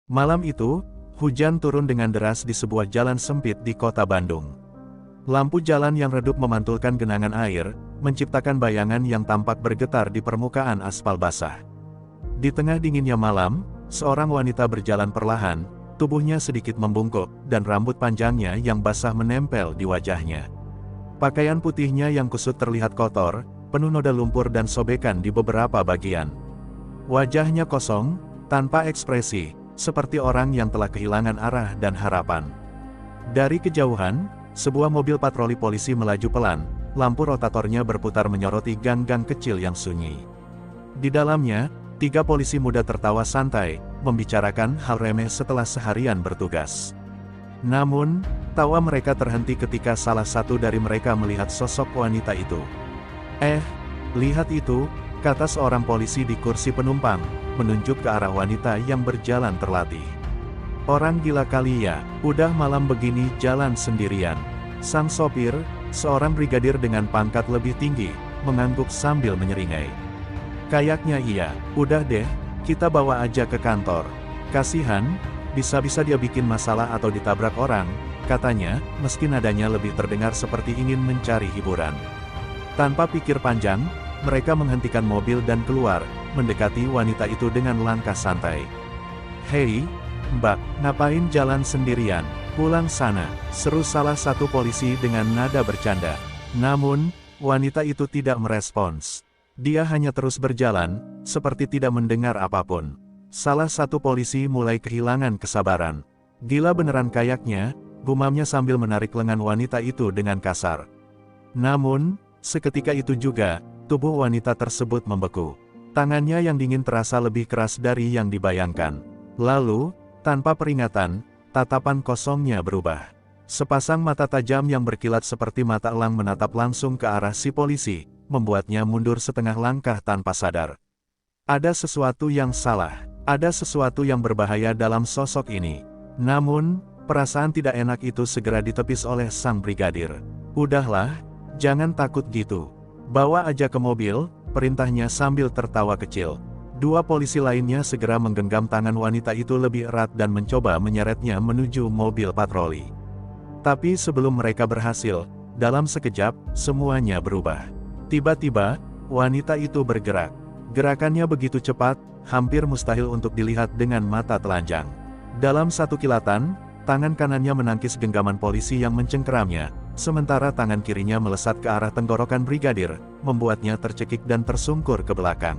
Malam itu, hujan turun dengan deras di sebuah jalan sempit di kota Bandung. Lampu jalan yang redup memantulkan genangan air, menciptakan bayangan yang tampak bergetar di permukaan aspal basah. Di tengah dinginnya malam, seorang wanita berjalan perlahan, tubuhnya sedikit membungkuk, dan rambut panjangnya yang basah menempel di wajahnya. Pakaian putihnya yang kusut terlihat kotor, penuh noda lumpur dan sobekan di beberapa bagian. Wajahnya kosong, tanpa ekspresi, seperti orang yang telah kehilangan arah dan harapan. Dari kejauhan, sebuah mobil patroli polisi melaju pelan, lampu rotatornya berputar menyoroti gang-gang kecil yang sunyi. Di dalamnya, 3 polisi muda tertawa santai, membicarakan hal remeh setelah seharian bertugas. Namun, tawa mereka terhenti ketika salah satu dari mereka melihat sosok wanita itu. Lihat itu, kata seorang polisi di kursi penumpang, menunjuk ke arah wanita yang berjalan terlatih. Orang gila kali ya, udah malam begini jalan sendirian. Sang sopir, seorang brigadir dengan pangkat lebih tinggi, mengangguk sambil menyeringai. Kayaknya iya, udah deh, kita bawa aja ke kantor. Kasihan, bisa-bisa dia bikin masalah atau ditabrak orang, katanya, meski nadanya lebih terdengar seperti ingin mencari hiburan. Tanpa pikir panjang, mereka menghentikan mobil dan keluar, mendekati wanita itu dengan langkah santai. "Hei, Mbak, ngapain jalan sendirian? Pulang sana," seru salah satu polisi dengan nada bercanda. Namun, wanita itu tidak merespons. Dia hanya terus berjalan, seperti tidak mendengar apapun. Salah satu polisi mulai kehilangan kesabaran. "Gila beneran kayaknya," gumamnya sambil menarik lengan wanita itu dengan kasar. Namun, seketika itu juga, tubuh wanita tersebut membeku. Tangannya yang dingin terasa lebih keras dari yang dibayangkan. Lalu, tanpa peringatan, tatapan kosongnya berubah. Sepasang mata tajam yang berkilat seperti mata elang menatap langsung ke arah si polisi, membuatnya mundur setengah langkah tanpa sadar. Ada sesuatu yang salah, ada sesuatu yang berbahaya dalam sosok ini. Namun, perasaan tidak enak itu segera ditepis oleh sang brigadir. "Udahlah, jangan takut gitu. Bawa aja ke mobil," perintahnya sambil tertawa kecil. 2 polisi lainnya segera menggenggam tangan wanita itu lebih erat dan mencoba menyeretnya menuju mobil patroli. Tapi sebelum mereka berhasil, dalam sekejap, semuanya berubah. Tiba-tiba, wanita itu bergerak. Gerakannya begitu cepat, hampir mustahil untuk dilihat dengan mata telanjang. Dalam satu kilatan, tangan kanannya menangkis genggaman polisi yang mencengkeramnya, sementara tangan kirinya melesat ke arah tenggorokan brigadir, membuatnya tercekik dan tersungkur ke belakang.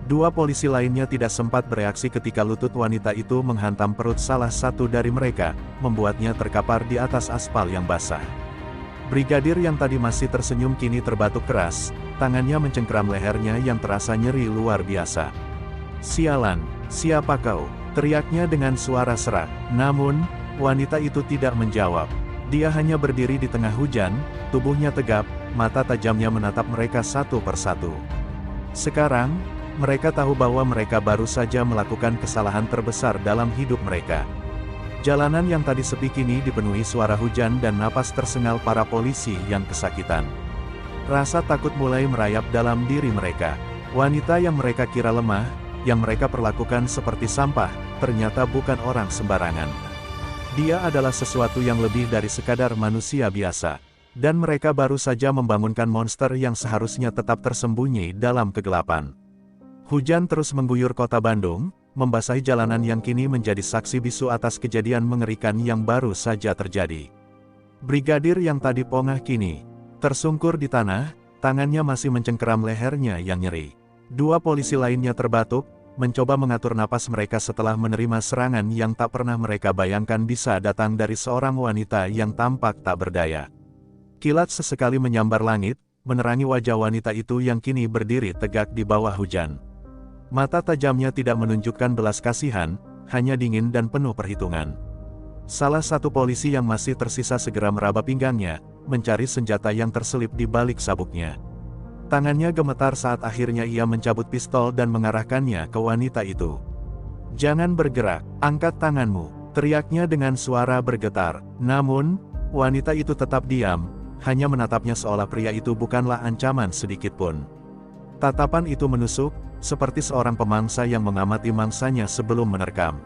2 polisi lainnya tidak sempat bereaksi ketika lutut wanita itu menghantam perut salah satu dari mereka, membuatnya terkapar di atas aspal yang basah. Brigadir yang tadi masih tersenyum kini terbatuk keras, tangannya mencengkeram lehernya yang terasa nyeri luar biasa. "Sialan, siapa kau?" teriaknya dengan suara serak. Namun, wanita itu tidak menjawab. Dia hanya berdiri di tengah hujan, tubuhnya tegap, mata tajamnya menatap mereka satu persatu. Sekarang, mereka tahu bahwa mereka baru saja melakukan kesalahan terbesar dalam hidup mereka. Jalanan yang tadi sepi kini dipenuhi suara hujan dan napas tersengal para polisi yang kesakitan. Rasa takut mulai merayap dalam diri mereka. Wanita yang mereka kira lemah, yang mereka perlakukan seperti sampah, ternyata bukan orang sembarangan. Dia adalah sesuatu yang lebih dari sekadar manusia biasa. Dan mereka baru saja membangunkan monster yang seharusnya tetap tersembunyi dalam kegelapan. Hujan terus mengguyur kota Bandung, membasahi jalanan yang kini menjadi saksi bisu atas kejadian mengerikan yang baru saja terjadi. Brigadir yang tadi pongah kini tersungkur di tanah, tangannya masih mencengkeram lehernya yang nyeri. 2 polisi lainnya terbatuk, mencoba mengatur napas mereka setelah menerima serangan yang tak pernah mereka bayangkan bisa datang dari seorang wanita yang tampak tak berdaya. Kilat sesekali menyambar langit, menerangi wajah wanita itu yang kini berdiri tegak di bawah hujan. Mata tajamnya tidak menunjukkan belas kasihan, hanya dingin dan penuh perhitungan. Salah satu polisi yang masih tersisa segera meraba pinggangnya, mencari senjata yang terselip di balik sabuknya. Tangannya gemetar saat akhirnya ia mencabut pistol dan mengarahkannya ke wanita itu. "Jangan bergerak, angkat tanganmu," teriaknya dengan suara bergetar. Namun, wanita itu tetap diam, hanya menatapnya seolah pria itu bukanlah ancaman sedikitpun. Tatapan itu menusuk, seperti seorang pemangsa yang mengamati mangsanya sebelum menerkam.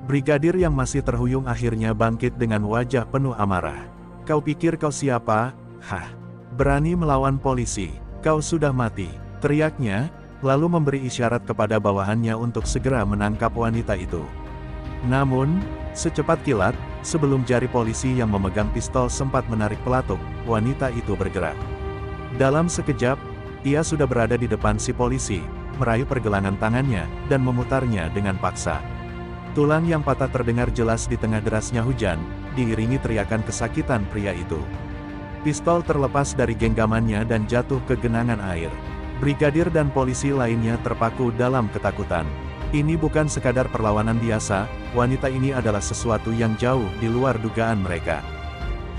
Brigadir yang masih terhuyung akhirnya bangkit dengan wajah penuh amarah. "Kau pikir kau siapa? Hah? Berani melawan polisi? Kau sudah mati!" teriaknya, lalu memberi isyarat kepada bawahannya untuk segera menangkap wanita itu. Namun, secepat kilat, sebelum jari polisi yang memegang pistol sempat menarik pelatuk, wanita itu bergerak. Dalam sekejap, ia sudah berada di depan si polisi, meraih pergelangan tangannya, dan memutarnya dengan paksa. Tulang yang patah terdengar jelas di tengah derasnya hujan, diiringi teriakan kesakitan pria itu. Pistol terlepas dari genggamannya dan jatuh ke genangan air. Brigadir dan polisi lainnya terpaku dalam ketakutan. Ini bukan sekadar perlawanan biasa, wanita ini adalah sesuatu yang jauh di luar dugaan mereka.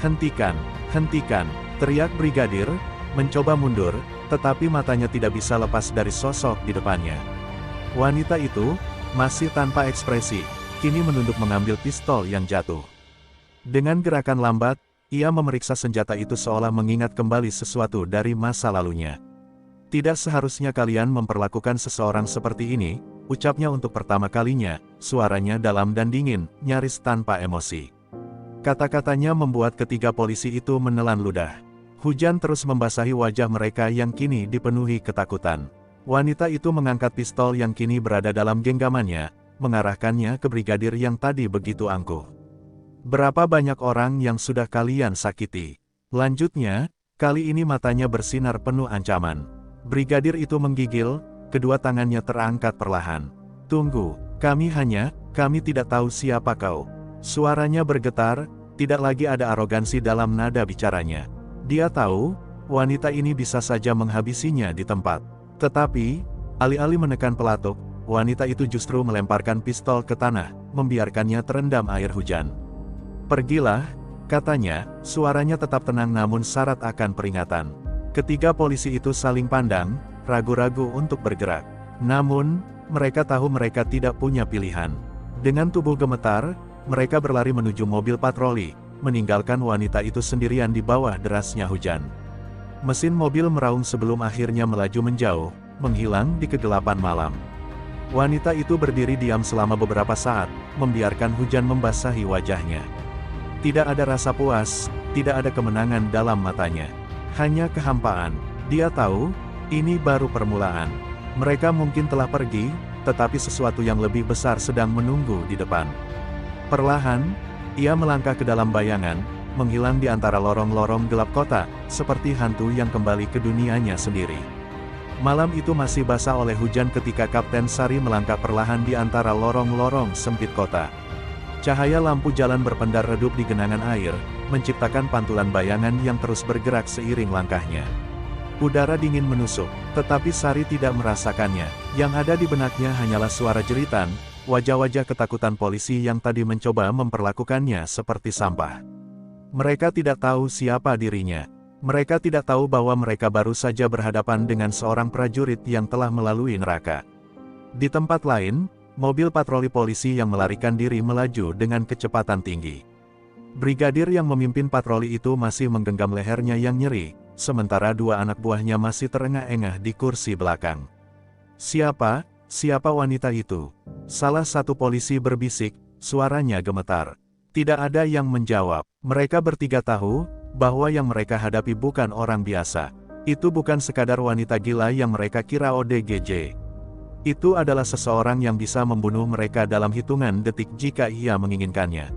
"Hentikan, hentikan!" teriak Brigadir, mencoba mundur, tetapi matanya tidak bisa lepas dari sosok di depannya. Wanita itu, masih tanpa ekspresi, kini menunduk mengambil pistol yang jatuh. Dengan gerakan lambat, ia memeriksa senjata itu seolah mengingat kembali sesuatu dari masa lalunya. "Tidak seharusnya kalian memperlakukan seseorang seperti ini," ucapnya untuk pertama kalinya, suaranya dalam dan dingin, nyaris tanpa emosi. Kata-katanya membuat ketiga polisi itu menelan ludah. Hujan terus membasahi wajah mereka yang kini dipenuhi ketakutan. Wanita itu mengangkat pistol yang kini berada dalam genggamannya, mengarahkannya ke brigadir yang tadi begitu angkuh. "Berapa banyak orang yang sudah kalian sakiti?" lanjutnya, kali ini matanya bersinar penuh ancaman. Brigadir itu menggigil, kedua tangannya terangkat perlahan. "Tunggu, kami tidak tahu siapa kau." Suaranya bergetar, tidak lagi ada arogansi dalam nada bicaranya. Dia tahu, wanita ini bisa saja menghabisinya di tempat. Tetapi, alih-alih menekan pelatuk, wanita itu justru melemparkan pistol ke tanah, membiarkannya terendam air hujan. "Pergilah," katanya, suaranya tetap tenang namun syarat akan peringatan. Ketiga polisi itu saling pandang, ragu-ragu untuk bergerak. Namun, mereka tahu mereka tidak punya pilihan. Dengan tubuh gemetar, mereka berlari menuju mobil patroli, meninggalkan wanita itu sendirian di bawah derasnya hujan. Mesin mobil meraung sebelum akhirnya melaju menjauh, menghilang di kegelapan malam. Wanita itu berdiri diam selama beberapa saat, membiarkan hujan membasahi wajahnya. Tidak ada rasa puas, tidak ada kemenangan dalam matanya. Hanya kehampaan. Dia tahu, ini baru permulaan. Mereka mungkin telah pergi, tetapi sesuatu yang lebih besar sedang menunggu di depan. Perlahan, ia melangkah ke dalam bayangan, menghilang di antara lorong-lorong gelap kota, seperti hantu yang kembali ke dunianya sendiri. Malam itu masih basah oleh hujan ketika Kapten Sari melangkah perlahan di antara lorong-lorong sempit kota. Cahaya lampu jalan berpendar redup di genangan air, menciptakan pantulan bayangan yang terus bergerak seiring langkahnya. Udara dingin menusuk, tetapi Sari tidak merasakannya. Yang ada di benaknya hanyalah suara jeritan, wajah-wajah ketakutan polisi yang tadi mencoba memperlakukannya seperti sampah. Mereka tidak tahu siapa dirinya. Mereka tidak tahu bahwa mereka baru saja berhadapan dengan seorang prajurit yang telah melalui neraka. Di tempat lain, mobil patroli polisi yang melarikan diri melaju dengan kecepatan tinggi. Brigadir yang memimpin patroli itu masih menggenggam lehernya yang nyeri, sementara dua anak buahnya masih terengah-engah di kursi belakang. Siapa wanita itu?" Salah satu polisi berbisik, suaranya gemetar. Tidak ada yang menjawab. Mereka bertiga tahu, bahwa yang mereka hadapi bukan orang biasa. Itu bukan sekadar wanita gila yang mereka kira ODGJ. Itu adalah seseorang yang bisa membunuh mereka dalam hitungan detik jika ia menginginkannya.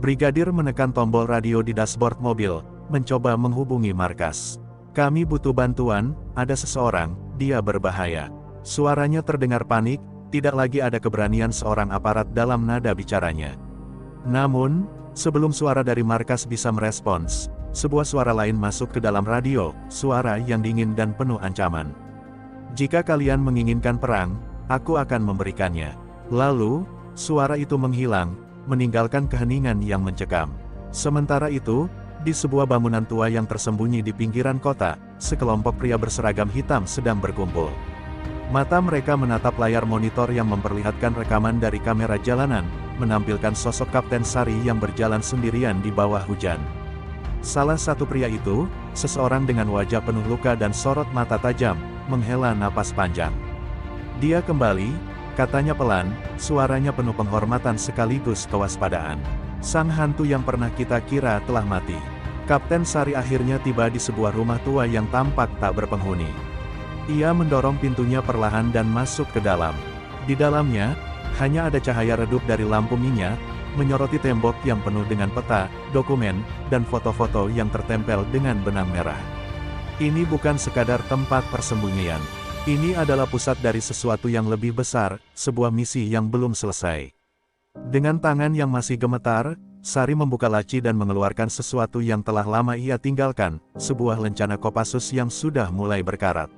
Brigadir menekan tombol radio di dashboard mobil, mencoba menghubungi markas. "Kami butuh bantuan, ada seseorang, dia berbahaya." Suaranya terdengar panik, tidak lagi ada keberanian seorang aparat dalam nada bicaranya. Namun, sebelum suara dari markas bisa merespons, sebuah suara lain masuk ke dalam radio, suara yang dingin dan penuh ancaman. "Jika kalian menginginkan perang, aku akan memberikannya." Lalu, suara itu menghilang, meninggalkan keheningan yang mencekam. Sementara itu, di sebuah bangunan tua yang tersembunyi di pinggiran kota, sekelompok pria berseragam hitam sedang berkumpul. Mata mereka menatap layar monitor yang memperlihatkan rekaman dari kamera jalanan, menampilkan sosok Kapten Sari yang berjalan sendirian di bawah hujan. Salah satu pria itu, seseorang dengan wajah penuh luka dan sorot mata tajam, menghela napas panjang. Dia kembali, Katanya pelan, suaranya penuh penghormatan sekaligus kewaspadaan. Sang hantu yang pernah kita kira telah mati. Kapten Sari akhirnya tiba di sebuah rumah tua yang tampak tak berpenghuni. Ia mendorong pintunya perlahan dan masuk ke dalam. Di dalamnya, hanya ada cahaya redup dari lampu minyak, menyoroti tembok yang penuh dengan peta, dokumen, dan foto-foto yang tertempel dengan benang merah. Ini bukan sekadar tempat persembunyian. Ini adalah pusat dari sesuatu yang lebih besar, sebuah misi yang belum selesai. Dengan tangan yang masih gemetar, Sari membuka laci dan mengeluarkan sesuatu yang telah lama ia tinggalkan, sebuah lencana Kopassus yang sudah mulai berkarat.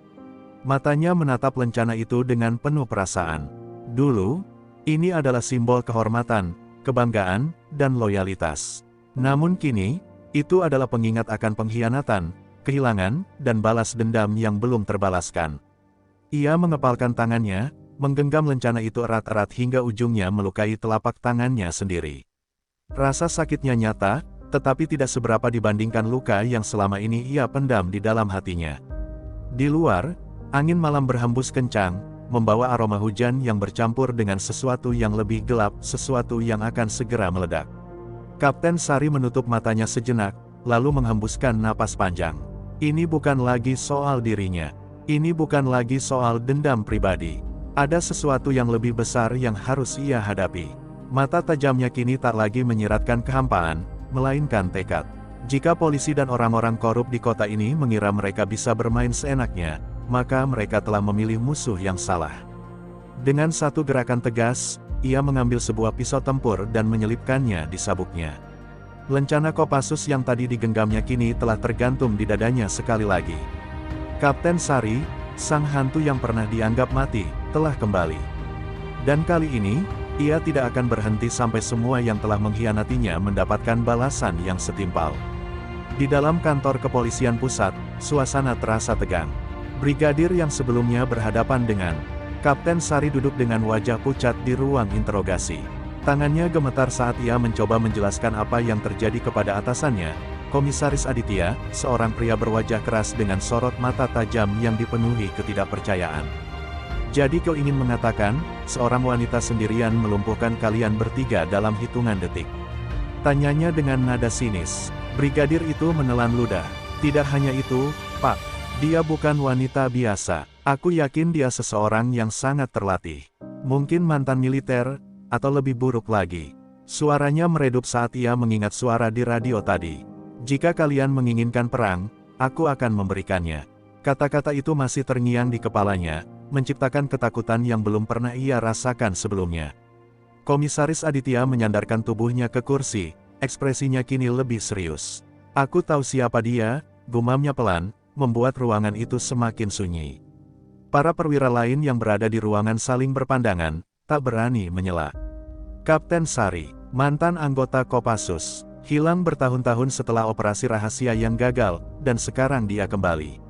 Matanya menatap lencana itu dengan penuh perasaan. Dulu, ini adalah simbol kehormatan, kebanggaan, dan loyalitas. Namun kini, itu adalah pengingat akan pengkhianatan, kehilangan, dan balas dendam yang belum terbalaskan. Ia mengepalkan tangannya, menggenggam lencana itu erat-erat hingga ujungnya melukai telapak tangannya sendiri. Rasa sakitnya nyata, tetapi tidak seberapa dibandingkan luka yang selama ini ia pendam di dalam hatinya. Di luar, angin malam berhembus kencang, membawa aroma hujan yang bercampur dengan sesuatu yang lebih gelap, sesuatu yang akan segera meledak. Kapten Sari menutup matanya sejenak, lalu menghembuskan napas panjang. Ini bukan lagi soal dirinya. Ini bukan lagi soal dendam pribadi. Ada sesuatu yang lebih besar yang harus ia hadapi. Mata tajamnya kini tak lagi menyiratkan kehampaan, melainkan tekad. Jika polisi dan orang-orang korup di kota ini mengira mereka bisa bermain seenaknya, maka mereka telah memilih musuh yang salah. Dengan satu gerakan tegas, ia mengambil sebuah pisau tempur dan menyelipkannya di sabuknya. Lencana Kopassus yang tadi digenggamnya kini telah tergantung di dadanya sekali lagi. Kapten Sari, sang hantu yang pernah dianggap mati, telah kembali. Dan kali ini, ia tidak akan berhenti sampai semua yang telah mengkhianatinya mendapatkan balasan yang setimpal. Di dalam kantor kepolisian pusat, suasana terasa tegang. Brigadir yang sebelumnya berhadapan dengan Kapten Sari duduk dengan wajah pucat di ruang interogasi. Tangannya gemetar saat ia mencoba menjelaskan apa yang terjadi kepada atasannya, Komisaris Aditya, seorang pria berwajah keras dengan sorot mata tajam yang dipenuhi ketidakpercayaan. Jadi kau ingin mengatakan, seorang wanita sendirian melumpuhkan kalian bertiga dalam hitungan detik? Tanyanya dengan nada sinis. Brigadir itu menelan ludah. Tidak hanya itu, Pak. Dia bukan wanita biasa. Aku yakin dia seseorang yang sangat terlatih. Mungkin mantan militer, atau lebih buruk lagi. Suaranya meredup saat ia mengingat suara di radio tadi. Jika kalian menginginkan perang, aku akan memberikannya. Kata-kata itu masih terngiang di kepalanya, menciptakan ketakutan yang belum pernah ia rasakan sebelumnya. Komisaris Aditya menyandarkan tubuhnya ke kursi, ekspresinya kini lebih serius. Aku tahu siapa dia, gumamnya pelan, membuat ruangan itu semakin sunyi. Para perwira lain yang berada di ruangan saling berpandangan, tak berani menyela. Kapten Sari, mantan anggota Kopassus, hilang bertahun-tahun setelah operasi rahasia yang gagal, dan sekarang dia kembali.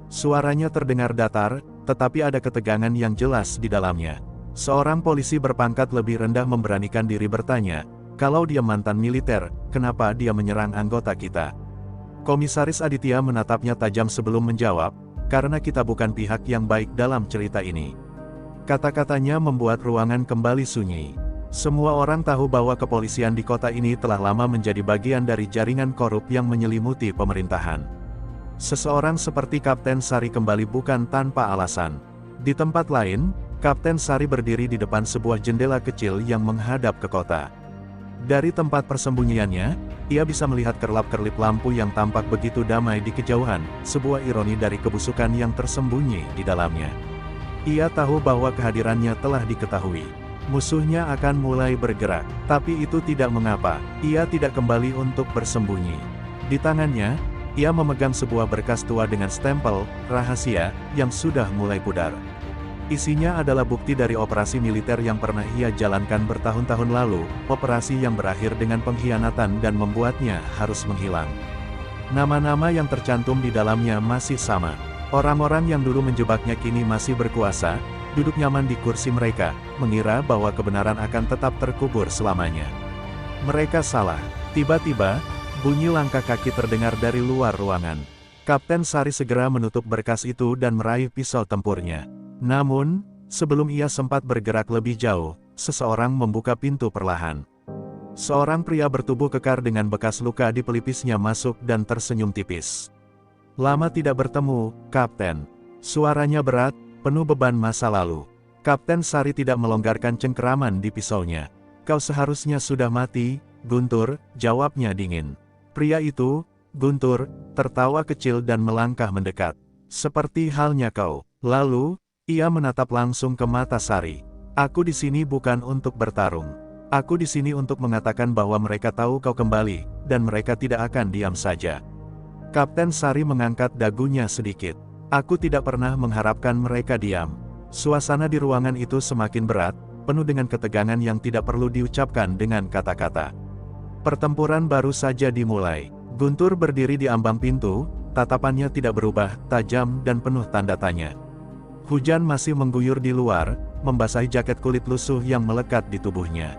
Suaranya terdengar datar, tetapi ada ketegangan yang jelas di dalamnya. Seorang polisi berpangkat lebih rendah memberanikan diri bertanya, kalau dia mantan militer, kenapa dia menyerang anggota kita? Komisaris Aditya menatapnya tajam sebelum menjawab, karena kita bukan pihak yang baik dalam cerita ini. Kata-katanya membuat ruangan kembali sunyi. Semua orang tahu bahwa kepolisian di kota ini telah lama menjadi bagian dari jaringan korup yang menyelimuti pemerintahan. Seseorang seperti Kapten Sari kembali bukan tanpa alasan. Di tempat lain, Kapten Sari berdiri di depan sebuah jendela kecil yang menghadap ke kota. Dari tempat persembunyiannya, ia bisa melihat kerlap-kerlip lampu yang tampak begitu damai di kejauhan, sebuah ironi dari kebusukan yang tersembunyi di dalamnya. Ia tahu bahwa kehadirannya telah diketahui. Musuhnya akan mulai bergerak, tapi itu tidak mengapa, ia tidak kembali untuk bersembunyi. Di tangannya, ia memegang sebuah berkas tua dengan stempel, rahasia, yang sudah mulai pudar. Isinya adalah bukti dari operasi militer yang pernah ia jalankan bertahun-tahun lalu, operasi yang berakhir dengan pengkhianatan dan membuatnya harus menghilang. Nama-nama yang tercantum di dalamnya masih sama. Orang-orang yang dulu menjebaknya kini masih berkuasa, duduk nyaman di kursi mereka, mengira bahwa kebenaran akan tetap terkubur selamanya. Mereka salah. Tiba-tiba, bunyi langkah kaki terdengar dari luar ruangan. Kapten Sari segera menutup berkas itu dan meraih pisau tempurnya. Namun, Sebelum ia sempat bergerak lebih jauh, seseorang membuka pintu perlahan. Seorang pria bertubuh kekar dengan bekas luka di pelipisnya masuk dan tersenyum tipis. "Lama tidak bertemu, Kapten." Suaranya berat, penuh beban masa lalu. Kapten Sari tidak melonggarkan cengkeraman di pisaunya. "Kau seharusnya sudah mati, Guntur," jawabnya dingin. Pria itu, Guntur, tertawa kecil dan melangkah mendekat. "Seperti halnya kau." Lalu, ia menatap langsung ke mata Sari. "Aku di sini bukan untuk bertarung. Aku di sini untuk mengatakan bahwa mereka tahu kau kembali, dan mereka tidak akan diam saja." Kapten Sari mengangkat dagunya sedikit. "Aku tidak pernah mengharapkan mereka diam." Suasana di ruangan itu semakin berat, penuh dengan ketegangan yang tidak perlu diucapkan dengan kata-kata. Pertempuran baru saja dimulai. Guntur berdiri di ambang pintu, tatapannya tidak berubah, tajam dan penuh tanda tanya. Hujan masih mengguyur di luar, membasahi jaket kulit lusuh yang melekat di tubuhnya.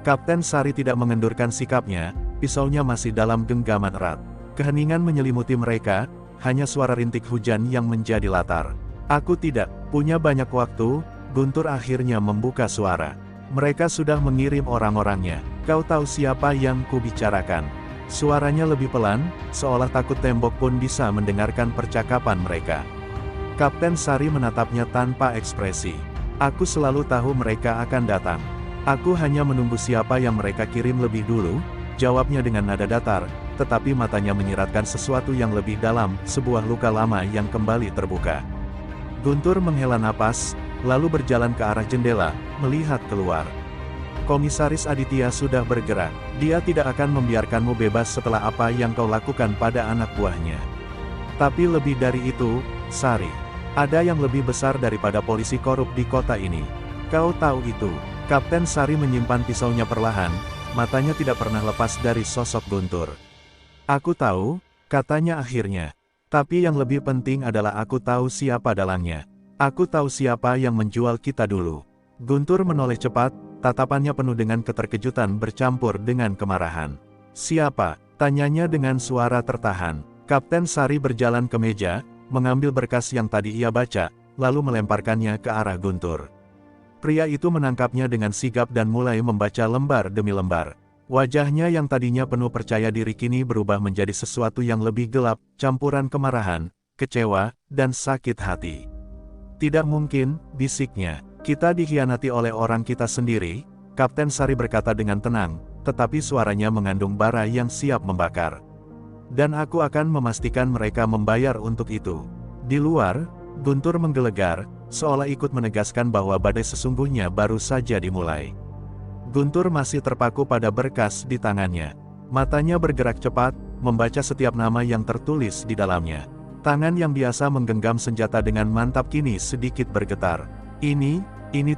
Kapten Sari tidak mengendurkan sikapnya, pisaunya masih dalam genggaman erat. Keheningan menyelimuti mereka, hanya suara rintik hujan yang menjadi latar. "Aku tidak punya banyak waktu," Guntur akhirnya membuka suara. "Mereka sudah mengirim orang-orangnya. Kau tahu siapa yang kubicarakan?" Suaranya lebih pelan, seolah takut tembok pun bisa mendengarkan percakapan mereka. Kapten Sari menatapnya tanpa ekspresi. "Aku selalu tahu mereka akan datang. Aku hanya menunggu siapa yang mereka kirim lebih dulu," jawabnya dengan nada datar, tetapi matanya menyiratkan sesuatu yang lebih dalam, sebuah luka lama yang kembali terbuka. Guntur menghela napas, lalu berjalan ke arah jendela, melihat keluar. Komisaris Aditya sudah bergerak. "Dia tidak akan membiarkanmu bebas setelah apa yang kau lakukan pada anak buahnya. Tapi lebih dari itu, Sari, ada yang lebih besar daripada polisi korup di kota ini. Kau tahu itu." Kapten Sari menyimpan pisaunya perlahan, matanya tidak pernah lepas dari sosok Guntur. "Aku tahu," katanya akhirnya. "Tapi yang lebih penting adalah aku tahu siapa dalangnya. Aku tahu siapa yang menjual kita dulu." Guntur menoleh cepat, tatapannya penuh dengan keterkejutan bercampur dengan kemarahan. "Siapa?" tanyanya dengan suara tertahan. Kapten Sari berjalan ke meja, mengambil berkas yang tadi ia baca, lalu melemparkannya ke arah Guntur. Pria itu menangkapnya dengan sigap dan mulai membaca lembar demi lembar. Wajahnya yang tadinya penuh percaya diri kini berubah menjadi sesuatu yang lebih gelap, campuran kemarahan, kecewa, dan sakit hati. "Tidak mungkin," bisiknya. "Kita dikhianati oleh orang kita sendiri," Kapten Sari berkata dengan tenang, tetapi suaranya mengandung bara yang siap membakar. "Dan aku akan memastikan mereka membayar untuk itu." Di luar, Guntur menggelegar, seolah ikut menegaskan bahwa badai sesungguhnya baru saja dimulai. Guntur masih terpaku pada berkas di tangannya. Matanya bergerak cepat, membaca setiap nama yang tertulis di dalamnya. Tangan yang biasa menggenggam senjata dengan mantap kini sedikit bergetar. Ini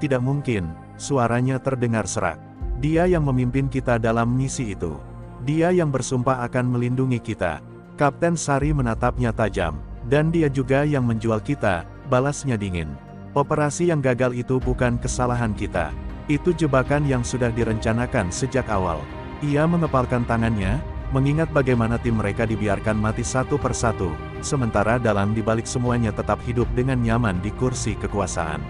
tidak mungkin," suaranya terdengar serak. "Dia yang memimpin kita dalam misi itu. Dia yang bersumpah akan melindungi kita." Kapten Sari menatapnya tajam. "Dan dia juga yang menjual kita," balasnya dingin. "Operasi yang gagal itu bukan kesalahan kita. Itu jebakan yang sudah direncanakan sejak awal." Ia mengepalkan tangannya, mengingat bagaimana tim mereka dibiarkan mati satu persatu, sementara dalang di balik semuanya tetap hidup dengan nyaman di kursi kekuasaan.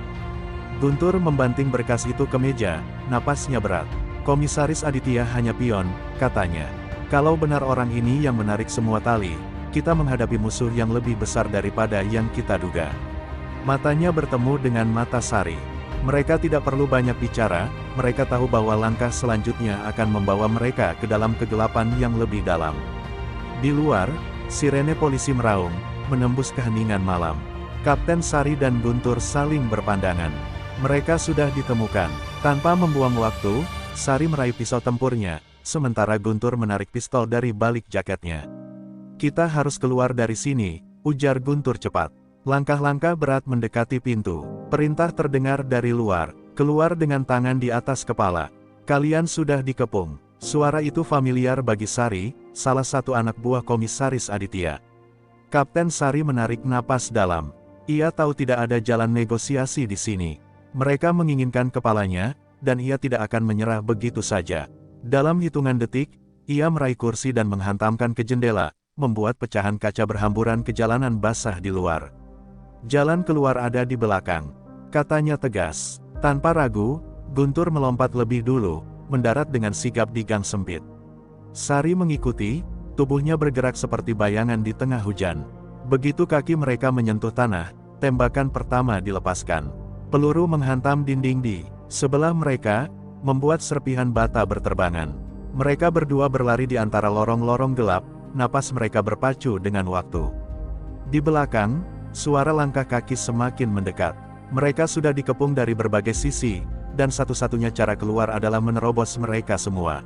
Guntur membanting berkas itu ke meja, napasnya berat. "Komisaris Aditya hanya pion," katanya. "Kalau benar orang ini yang menarik semua tali, kita menghadapi musuh yang lebih besar daripada yang kita duga." Matanya bertemu dengan mata Sari. Mereka tidak perlu banyak bicara, mereka tahu bahwa langkah selanjutnya akan membawa mereka ke dalam kegelapan yang lebih dalam. Di luar, sirene polisi meraung, menembus keheningan malam. Kapten Sari dan Guntur saling berpandangan. Mereka sudah ditemukan. Tanpa membuang waktu, Sari meraih pisau tempurnya, sementara Guntur menarik pistol dari balik jaketnya. "Kita harus keluar dari sini," ujar Guntur cepat. Langkah-langkah berat mendekati pintu. Perintah terdengar dari luar. "Keluar dengan tangan di atas kepala. Kalian sudah dikepung." Suara itu familiar bagi Sari, salah satu anak buah Komisaris Aditya. Kapten Sari menarik napas dalam. Ia tahu tidak ada jalan negosiasi di sini. Mereka menginginkan kepalanya, dan ia tidak akan menyerah begitu saja. Dalam hitungan detik, ia meraih kursi dan menghantamkan ke jendela, membuat pecahan kaca berhamburan ke jalanan basah di luar. Jalan keluar ada di belakang. katanya tegas. Tanpa ragu, Guntur melompat lebih dulu, mendarat dengan sigap di gang sempit. Sari mengikuti, tubuhnya bergerak seperti bayangan di tengah hujan. Begitu kaki mereka menyentuh tanah, tembakan pertama dilepaskan. Peluru menghantam dinding di sebelah mereka, membuat serpihan bata berterbangan. Mereka berdua berlari di antara lorong-lorong gelap, napas mereka berpacu dengan waktu. Di belakang, suara langkah kaki semakin mendekat. Mereka sudah dikepung dari berbagai sisi, dan satu-satunya cara keluar adalah menerobos mereka semua.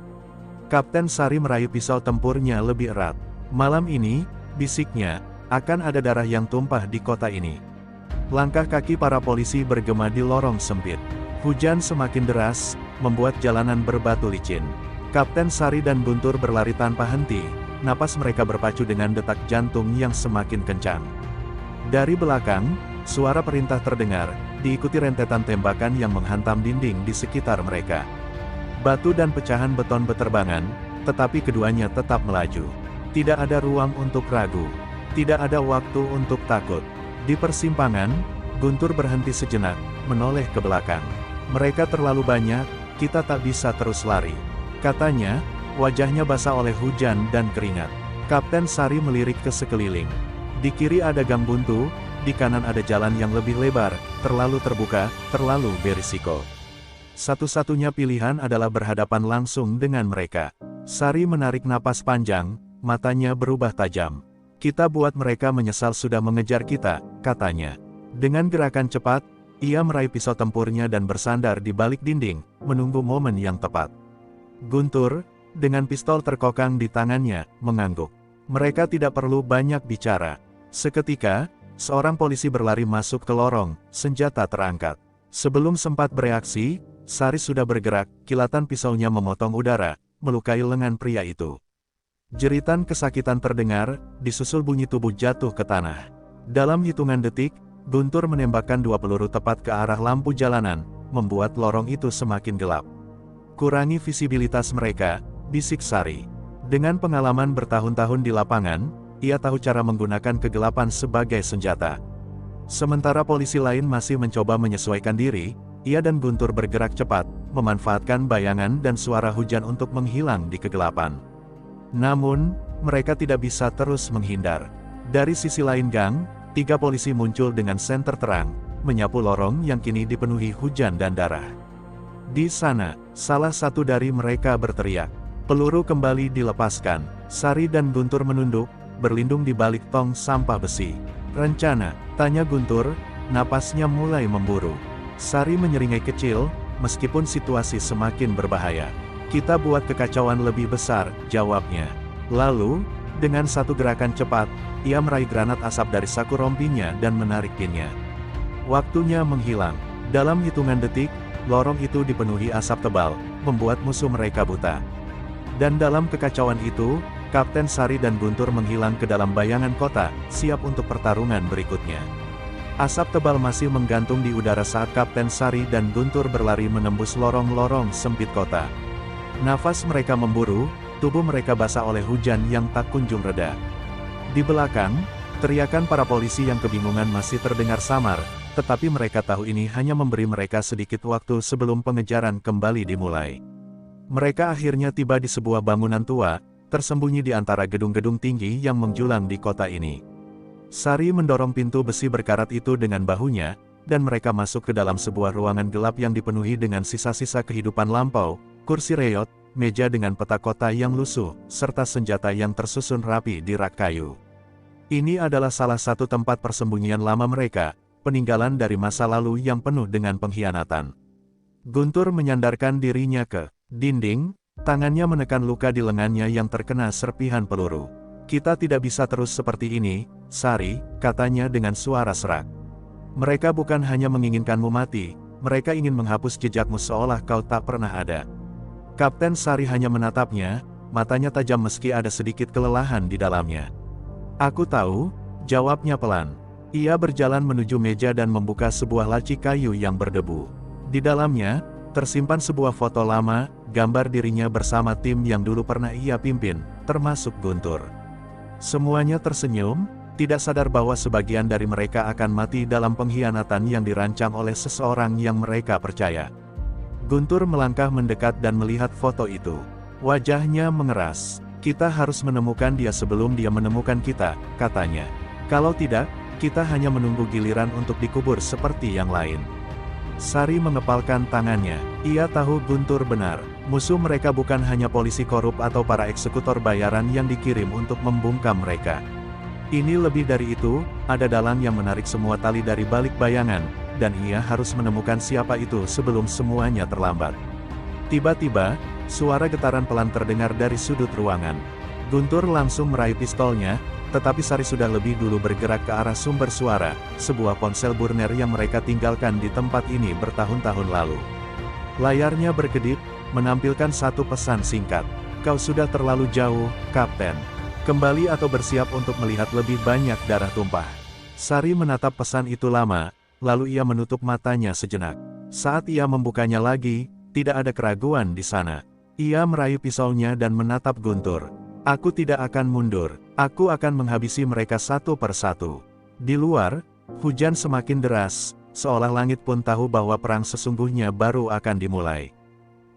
Kapten Sari meraih pisau tempurnya lebih erat. Malam ini, bisiknya, akan ada darah yang tumpah di kota ini. Langkah kaki para polisi bergema di lorong sempit. Hujan semakin deras, membuat jalanan berbatu licin. Kapten Sari dan Guntur berlari tanpa henti, napas mereka berpacu dengan detak jantung yang semakin kencang. Dari belakang, suara perintah terdengar, diikuti rentetan tembakan yang menghantam dinding di sekitar mereka. Batu dan pecahan beton beterbangan, tetapi keduanya tetap melaju. Tidak ada ruang untuk ragu. Tidak ada waktu untuk takut. Di persimpangan, Guntur berhenti sejenak, menoleh ke belakang. Mereka terlalu banyak, kita tak bisa terus lari. Katanya, wajahnya basah oleh hujan dan keringat. Kapten Sari melirik ke sekeliling. Di kiri ada gang buntu, di kanan ada jalan yang lebih lebar, terlalu terbuka, terlalu berisiko. Satu-satunya pilihan adalah berhadapan langsung dengan mereka. Sari menarik napas panjang, matanya berubah tajam. Kita buat mereka menyesal sudah mengejar kita, katanya. Dengan gerakan cepat, ia meraih pisau tempurnya dan bersandar di balik dinding, menunggu momen yang tepat. Guntur, dengan pistol terkokang di tangannya, mengangguk. Mereka tidak perlu banyak bicara. Seketika, seorang polisi berlari masuk ke lorong, senjata terangkat. Sebelum sempat bereaksi, Sari sudah bergerak, kilatan pisaunya memotong udara, melukai lengan pria itu. Jeritan kesakitan terdengar, disusul bunyi tubuh jatuh ke tanah. Dalam hitungan detik, Guntur menembakkan 2 peluru tepat ke arah lampu jalanan, membuat lorong itu semakin gelap. Kurangi visibilitas mereka, bisik Sari. Dengan pengalaman bertahun-tahun di lapangan, ia tahu cara menggunakan kegelapan sebagai senjata. Sementara polisi lain masih mencoba menyesuaikan diri, ia dan Guntur bergerak cepat, memanfaatkan bayangan dan suara hujan untuk menghilang di kegelapan. Namun, mereka tidak bisa terus menghindar. Dari sisi lain gang, 3 polisi muncul dengan senter terang, menyapu lorong yang kini dipenuhi hujan dan darah. Di sana, salah satu dari mereka berteriak. Peluru kembali dilepaskan. Sari dan Guntur menunduk, berlindung di balik tong sampah besi. Rencana, tanya Guntur, napasnya mulai memburu. Sari menyeringai kecil, meskipun situasi semakin berbahaya. Kita buat kekacauan lebih besar, jawabnya. Lalu, dengan satu gerakan cepat, ia meraih granat asap dari saku rompinya dan menarik pinnya. Waktunya menghilang. Dalam hitungan detik, lorong itu dipenuhi asap tebal, membuat musuh mereka buta. Dan dalam kekacauan itu, Kapten Sari dan Guntur menghilang ke dalam bayangan kota, siap untuk pertarungan berikutnya. Asap tebal masih menggantung di udara saat Kapten Sari dan Guntur berlari menembus lorong-lorong sempit kota. Nafas mereka memburu, tubuh mereka basah oleh hujan yang tak kunjung reda. Di belakang, teriakan para polisi yang kebingungan masih terdengar samar, tetapi mereka tahu ini hanya memberi mereka sedikit waktu sebelum pengejaran kembali dimulai. Mereka akhirnya tiba di sebuah bangunan tua, tersembunyi di antara gedung-gedung tinggi yang menjulang di kota ini. Sari mendorong pintu besi berkarat itu dengan bahunya, dan mereka masuk ke dalam sebuah ruangan gelap yang dipenuhi dengan sisa-sisa kehidupan lampau, kursi reot, meja dengan peta kota yang lusuh, serta senjata yang tersusun rapi di rak kayu. Ini adalah salah satu tempat persembunyian lama mereka, peninggalan dari masa lalu yang penuh dengan pengkhianatan. Guntur menyandarkan dirinya ke dinding, tangannya menekan luka di lengannya yang terkena serpihan peluru. Kita tidak bisa terus seperti ini, Sari, katanya dengan suara serak. Mereka bukan hanya menginginkanmu mati, mereka ingin menghapus jejakmu seolah kau tak pernah ada. Kapten Sari hanya menatapnya, matanya tajam meski ada sedikit kelelahan di dalamnya. Aku tahu, jawabnya pelan. Ia berjalan menuju meja dan membuka sebuah laci kayu yang berdebu. Di dalamnya, tersimpan sebuah foto lama, gambar dirinya bersama tim yang dulu pernah ia pimpin, termasuk Guntur. Semuanya tersenyum, tidak sadar bahwa sebagian dari mereka akan mati dalam pengkhianatan yang dirancang oleh seseorang yang mereka percaya. Guntur melangkah mendekat dan melihat foto itu. Wajahnya mengeras. Kita harus menemukan dia sebelum dia menemukan kita, katanya. Kalau tidak, kita hanya menunggu giliran untuk dikubur seperti yang lain. Sari mengepalkan tangannya. Ia tahu Guntur benar. Musuh mereka bukan hanya polisi korup atau para eksekutor bayaran yang dikirim untuk membungkam mereka. Ini lebih dari itu, ada dalang yang menarik semua tali dari balik bayangan, dan ia harus menemukan siapa itu sebelum semuanya terlambat. Tiba-tiba, suara getaran pelan terdengar dari sudut ruangan. Guntur langsung meraih pistolnya, tetapi Sari sudah lebih dulu bergerak ke arah sumber suara, sebuah ponsel burner yang mereka tinggalkan di tempat ini bertahun-tahun lalu. Layarnya berkedip, menampilkan satu pesan singkat. "Kau sudah terlalu jauh, Kapten. Kembali atau bersiap untuk melihat lebih banyak darah tumpah." Sari menatap pesan itu lama, lalu ia menutup matanya sejenak. Saat ia membukanya lagi, tidak ada keraguan di sana. Ia meraih pistolnya dan menatap Guntur. "Aku tidak akan mundur, aku akan menghabisi mereka satu persatu." Di luar, hujan semakin deras, seolah langit pun tahu bahwa perang sesungguhnya baru akan dimulai.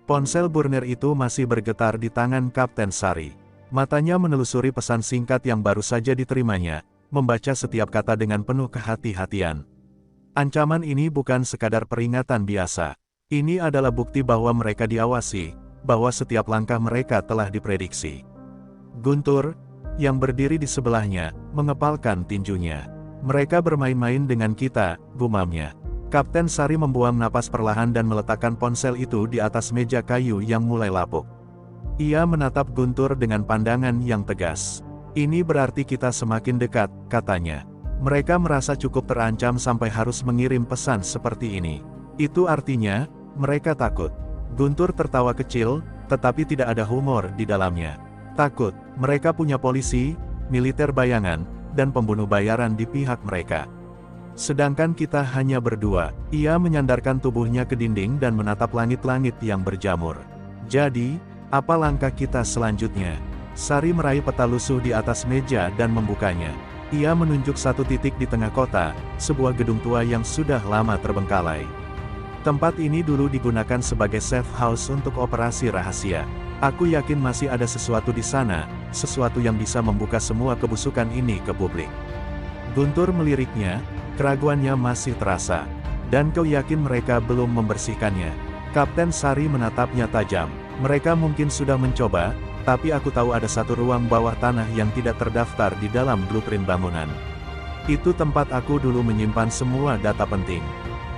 Ponsel burner itu masih bergetar di tangan Kapten Sari. Matanya menelusuri pesan singkat yang baru saja diterimanya, membaca setiap kata dengan penuh kehati-hatian. Ancaman ini bukan sekadar peringatan biasa. Ini adalah bukti bahwa mereka diawasi, bahwa setiap langkah mereka telah diprediksi. Guntur, yang berdiri di sebelahnya, mengepalkan tinjunya. "Mereka bermain-main dengan kita," gumamnya. Kapten Sari membuang napas perlahan dan meletakkan ponsel itu di atas meja kayu yang mulai lapuk. Ia menatap Guntur dengan pandangan yang tegas. "Ini berarti kita semakin dekat," katanya. "Mereka merasa cukup terancam sampai harus mengirim pesan seperti ini. Itu artinya, mereka takut." Guntur tertawa kecil, tetapi tidak ada humor di dalamnya. "Takut, mereka punya polisi, militer bayangan, dan pembunuh bayaran di pihak mereka. Sedangkan kita hanya berdua." Ia menyandarkan tubuhnya ke dinding dan menatap langit-langit yang berjamur. "Jadi, apa langkah kita selanjutnya?" Sari meraih peta lusuh di atas meja dan membukanya. Ia menunjuk satu titik di tengah kota, sebuah gedung tua yang sudah lama terbengkalai. Tempat ini dulu digunakan sebagai safe house untuk operasi rahasia. "Aku yakin masih ada sesuatu di sana, sesuatu yang bisa membuka semua kebusukan ini ke publik." Guntur meliriknya, keraguannya masih terasa. "Dan kau yakin mereka belum membersihkannya?" Kapten Sari menatapnya tajam. "Mereka mungkin sudah mencoba, tapi aku tahu ada satu ruang bawah tanah yang tidak terdaftar di dalam blueprint bangunan. Itu tempat aku dulu menyimpan semua data penting.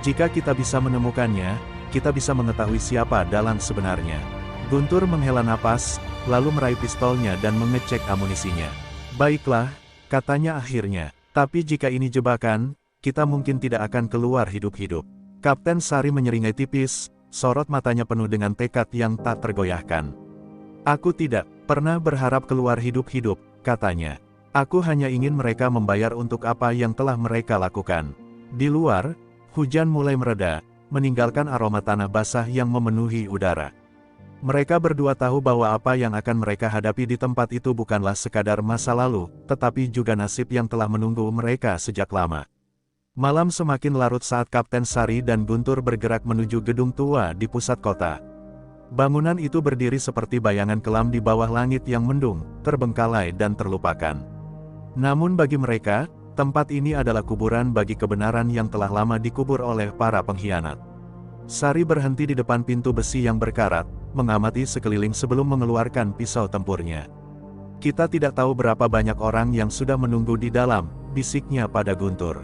Jika kita bisa menemukannya, kita bisa mengetahui siapa dalang sebenarnya." Guntur menghela napas, lalu meraih pistolnya dan mengecek amunisinya. "Baiklah," katanya akhirnya. "Tapi jika ini jebakan, kita mungkin tidak akan keluar hidup-hidup." Kapten Sari menyeringai tipis, sorot matanya penuh dengan tekad yang tak tergoyahkan. "Aku tidak pernah berharap keluar hidup-hidup," katanya. "Aku hanya ingin mereka membayar untuk apa yang telah mereka lakukan." Di luar, hujan mulai mereda, meninggalkan aroma tanah basah yang memenuhi udara. Mereka berdua tahu bahwa apa yang akan mereka hadapi di tempat itu bukanlah sekadar masa lalu, tetapi juga nasib yang telah menunggu mereka sejak lama. Malam semakin larut saat Kapten Sari dan Guntur bergerak menuju gedung tua di pusat kota. Bangunan itu berdiri seperti bayangan kelam di bawah langit yang mendung, terbengkalai dan terlupakan. Namun bagi mereka, tempat ini adalah kuburan bagi kebenaran yang telah lama dikubur oleh para pengkhianat. Sari berhenti di depan pintu besi yang berkarat, mengamati sekeliling sebelum mengeluarkan pisau tempurnya. "Kita tidak tahu berapa banyak orang yang sudah menunggu di dalam," bisiknya pada Guntur.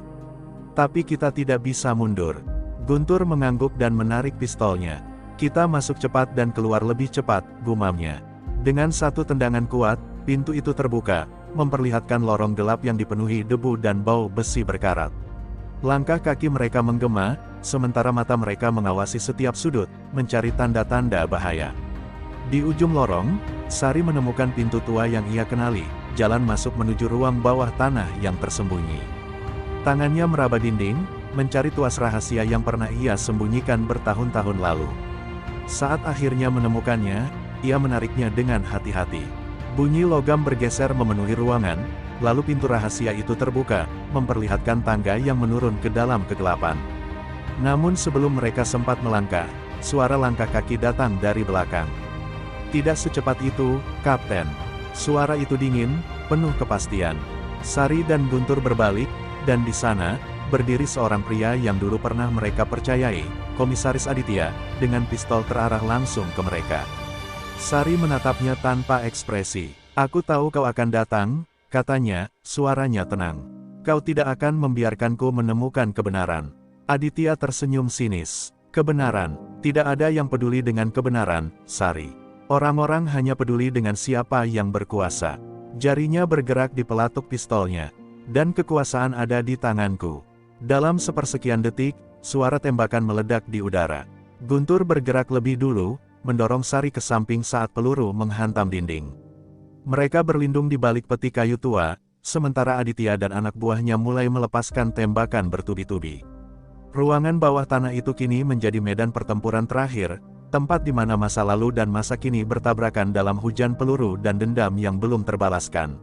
"Tapi kita tidak bisa mundur." Guntur mengangguk dan menarik pistolnya. "Kita masuk cepat dan keluar lebih cepat," gumamnya. Dengan satu tendangan kuat, pintu itu terbuka, memperlihatkan lorong gelap yang dipenuhi debu dan bau besi berkarat. Langkah kaki mereka menggema, sementara mata mereka mengawasi setiap sudut, mencari tanda-tanda bahaya. Di ujung lorong, Sari menemukan pintu tua yang ia kenali, jalan masuk menuju ruang bawah tanah yang tersembunyi. Tangannya meraba dinding, mencari tuas rahasia yang pernah ia sembunyikan bertahun-tahun lalu. Saat akhirnya menemukannya, ia menariknya dengan hati-hati. Bunyi logam bergeser memenuhi ruangan, lalu pintu rahasia itu terbuka, memperlihatkan tangga yang menurun ke dalam kegelapan. Namun sebelum mereka sempat melangkah, suara langkah kaki datang dari belakang. Tidak secepat itu, Kapten. Suara itu dingin, penuh kepastian. Sari dan Guntur berbalik, dan di sana, berdiri seorang pria yang dulu pernah mereka percayai, Komisaris Aditya, dengan pistol terarah langsung ke mereka. Sari menatapnya tanpa ekspresi. "Aku tahu kau akan datang," katanya, suaranya tenang. "Kau tidak akan membiarkanku menemukan kebenaran." Aditya tersenyum sinis. "Kebenaran? Tidak ada yang peduli dengan kebenaran, Sari. Orang-orang hanya peduli dengan siapa yang berkuasa." Jarinya bergerak di pelatuk pistolnya. "Dan kekuasaan ada di tanganku." Dalam sepersekian detik, suara tembakan meledak di udara. Guntur bergerak lebih dulu, mendorong Sari ke samping saat peluru menghantam dinding. Mereka berlindung di balik peti kayu tua, sementara Aditya dan anak buahnya mulai melepaskan tembakan bertubi-tubi. Ruangan bawah tanah itu kini menjadi medan pertempuran terakhir, tempat di mana masa lalu dan masa kini bertabrakan dalam hujan peluru dan dendam yang belum terbalaskan.